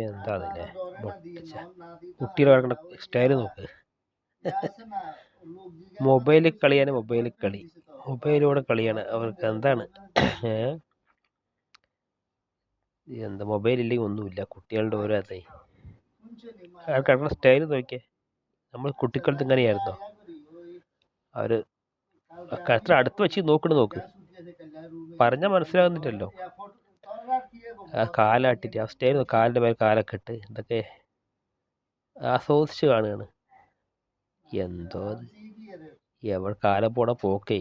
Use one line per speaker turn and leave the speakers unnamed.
എന്താ അതല്ലേ പൊട്ടിച്ച കുട്ടികൾ കിടക്കുന്ന സ്റ്റൈല് നോക്ക്. മൊബൈലിൽ കളിയാണ്, മൊബൈലിൽ കളി, മൊബൈലിലൂടെ കളിയാണ് അവർക്ക്. എന്താണ് എന്താ മൊബൈൽ ഇല്ലെങ്കിൽ ഒന്നുമില്ല കുട്ടികളുടെ ഓരോ അതെ കിടക്കുന്ന സ്റ്റൈല് നോക്കിയേ. നമ്മൾ കുട്ടിക്കാലത്ത് ഇങ്ങനെയായിരുന്നോ? അവർ എത്ര അടുത്ത് വെച്ച് നോക്കണ നോക്ക്, പറഞ്ഞാൽ മനസ്സിലാകുന്നില്ലല്ലോ. ആ കാലാട്ടിട്ട് ആ സ്റ്റൈൽ, കാലിൻ്റെ മേലെ കാലൊക്കെ ഇട്ട് എന്തൊക്കെ ആസ്വദിച്ച് കാണുകയാണ്. എന്തോ എവിടെ കാലം പോണ പോക്കേ.